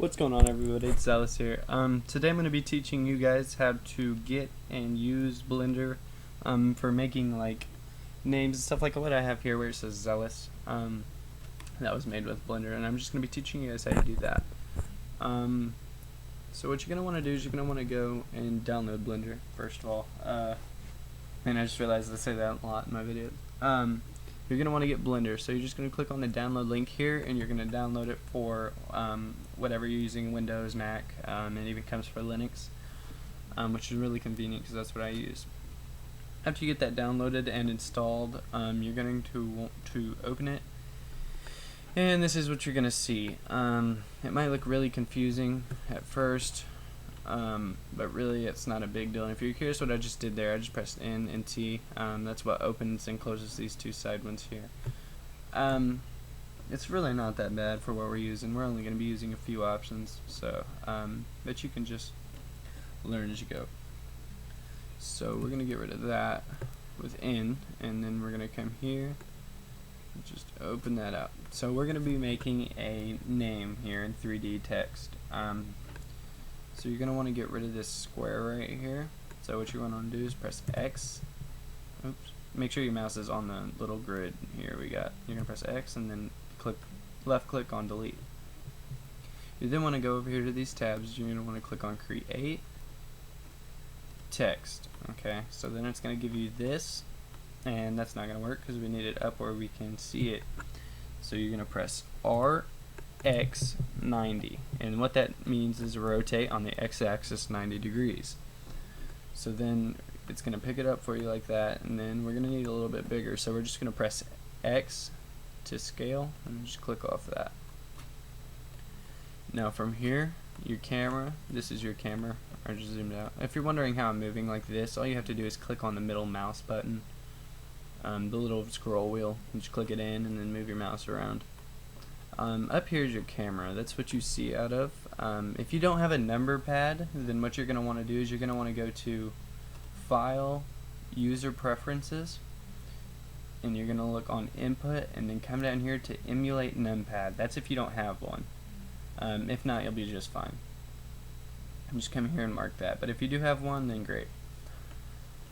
What's going on, everybody? It's Zealous here. Today I'm going to be teaching you guys how to get and use Blender for making like names and stuff like what I have here where it says Zealous. That was made with Blender, and I'm just going to be teaching you guys how to do that. So what you're going to want to do is you're going to want to go and download Blender first of all. And I just realized I say that a lot in my videos. You're going to want to get Blender, so you're just going to click on the download link here, and you're going to download it for whatever you're using, Windows, Mac, and it even comes for Linux, which is really convenient because that's what I use. After you get that downloaded and installed, you're going to want to open it, and this is what you're going to see. It might look really confusing at first, but really it's not a big deal. And if you're curious what I just did there, I just pressed N and T. That's what opens and closes these two side ones here. It's really not that bad for what we're using. We're only going to be using a few options, so but you can just learn as you go. So we're going to get rid of that with N, and then we're going to come here and just open that up. So we're going to be making a name here in 3D text. So you're going to want to get rid of this square right here. So what you want to do is press X. Oops. Make sure your mouse is on the little grid here we got. You're going to press X and then left click on delete. You then want to go over here to these tabs. You're going to want to click on create text. Okay, so then it's going to give you this, and that's not going to work because we need it up where we can see it. So you're going to press RX 90, and what that means is rotate on the x-axis 90 degrees. So then it's going to pick it up for you like that, and then we're going to need a little bit bigger, so we're just going to press X to scale and just click off that. Now from here, your camera, this is your camera. I just zoomed out. If you're wondering how I'm moving like this, all you have to do is click on the middle mouse button, the little scroll wheel, and just click it in and then move your mouse around. Up here is your camera. That's what you see out of. If you don't have a number pad, then what you're going to want to do is you're going to want to go to File, User Preferences, and you're going to look on Input, and then come down here to Emulate Numpad. That's if you don't have one. If not, you'll be just fine. I'm just come here and mark that. But if you do have one, then great.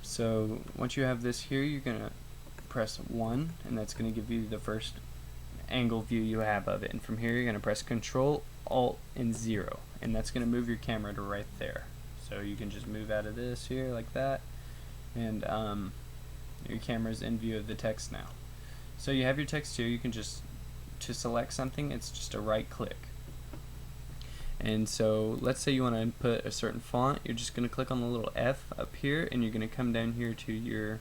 So once you have this here, you're going to press 1, and that's going to give you the first angle view you have of it, and from here you're going to press Control, Alt, and 0, and that's going to move your camera to right there. So you can just move out of this here like that, and your camera's in view of the text now. So you have your text here. You can just, to select something, it's just a right click. And so let's say you want to put a certain font. You're just going to click on the little F up here, and you're going to come down here to your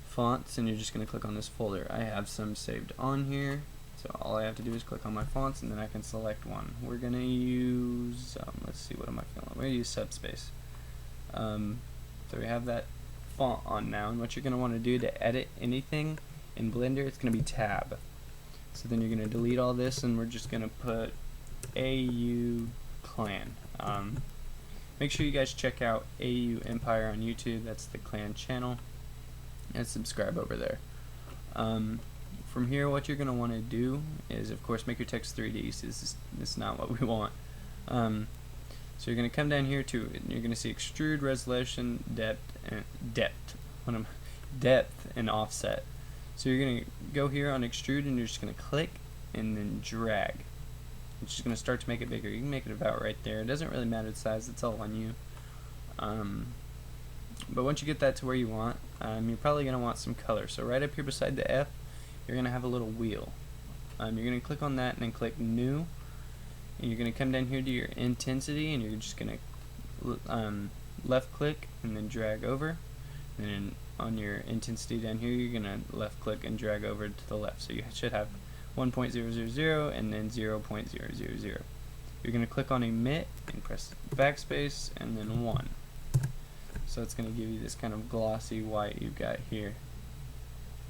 fonts, and you're just going to click on this folder. I have some saved on here, so all I have to do is click on my fonts, and then I can select one. We're going to use, let's see, what am I feeling? We're going to use Subspace. So we have that font on now, and what you're going to want to do to edit anything in Blender, it's going to be Tab. So then you're going to delete all this, and we're just going to put AU Clan. Make sure you guys check out AU Empire on YouTube. That's the clan channel, and subscribe over there. From here, what you're going to want to do is, of course, make your text 3D. So this is not what we want. So you're going to come down here to, and you're going to see extrude, resolution, depth, and offset. So you're going to go here on extrude, and you're just going to click and then drag. It's just going to start to make it bigger. You can make it about right there. It doesn't really matter the size. It's all on you. But once you get that to where you want, you're probably going to want some color. So right up here beside the F, you're going to have a little wheel. You're going to click on that and then click New. And you're going to come down here to your intensity, and you're just going to left click and then drag over. And then on your intensity down here, you're going to left click and drag over to the left. So you should have 1.000 and then 0.000. You're going to click on Emit and press backspace and then 1. So it's going to give you this kind of glossy white you've got here.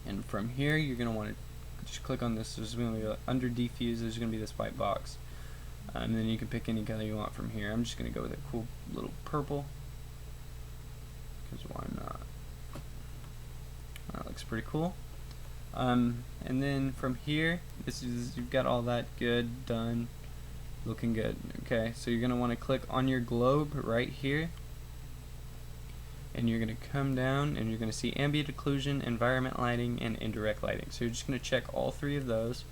And from here, you're going to want to just click on this. There's going to be under diffuse. There's going to be this white box, and then you can pick any color you want from here. I'm just going to go with a cool little purple, because why not? That looks pretty cool. And then from here, you've got all that good done. Looking good. Okay, so you're going to want to click on your globe right here, and you're going to come down and you're going to see ambient occlusion, environment lighting, and indirect lighting. So you're just going to check all three of those.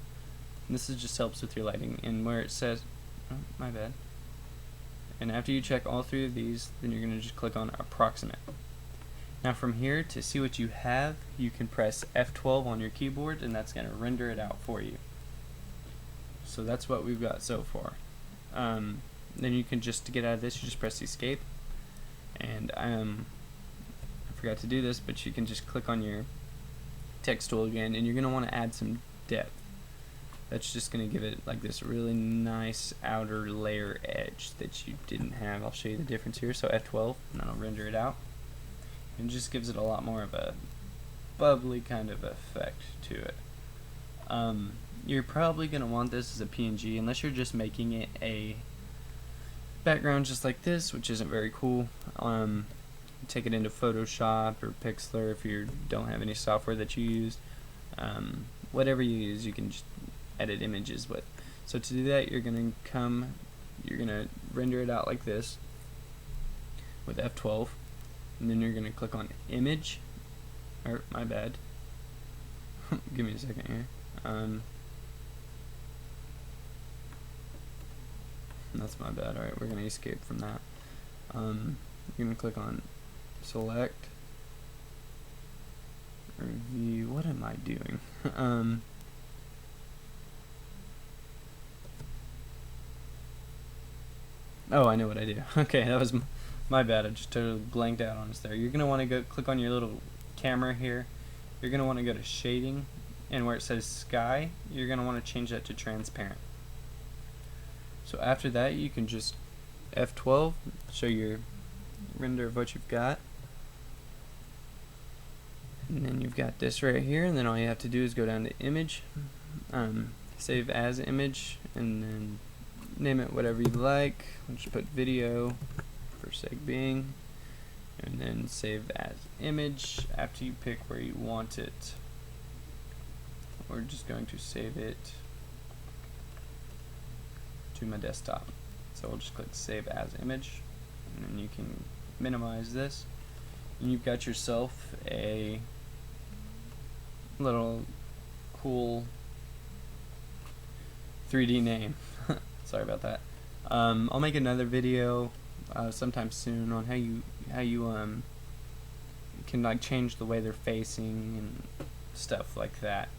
And this just helps with your lighting. And where it says, oh, my bad. And after you check all three of these, then you're going to just click on approximate. Now from here, to see what you have, you can press F12 on your keyboard, and that's going to render it out for you. So that's what we've got so far. Then you can just, to get out of this, you just press escape. And I forgot to do this, but you can just click on your text tool again, and you're going to want to add some depth. That's just going to give it like this really nice outer layer edge that you didn't have. I'll show you the difference here. So F12, and that'll render it out. And just gives it a lot more of a bubbly kind of effect to it. You're probably going to want this as a PNG unless you're just making it a background just like this, which isn't very cool. Take it into Photoshop or Pixlr if you don't have any software that you use. Whatever you use, you can just edit images with. So to do that, you're going to render it out like this with F12, and then you're going to click on image, or my bad, give me a second here, that's my bad. Alright, we're going to escape from that. You're going to click on select, review, what am I doing? Oh, I know what I do. Okay, that was my bad. I just totally blanked out on us there. You're going to want to go click on your little camera here. You're going to want to go to shading, and where it says sky, you're going to want to change that to transparent. So after that, you can just F12, show your render of what you've got. And then you've got this right here, and then all you have to do is go down to image, save as image, and then name it whatever you like. We'll just put video for sake being, and then save as image after you pick where you want it. We're just going to save it to my desktop. So we'll just click save as image, and then you can minimize this, and you've got yourself a little cool 3D name. Sorry about that. I'll make another video sometime soon on how you can like change the way they're facing and stuff like that.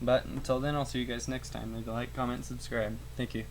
But until then, I'll see you guys next time. Leave a like, comment, subscribe. Thank you.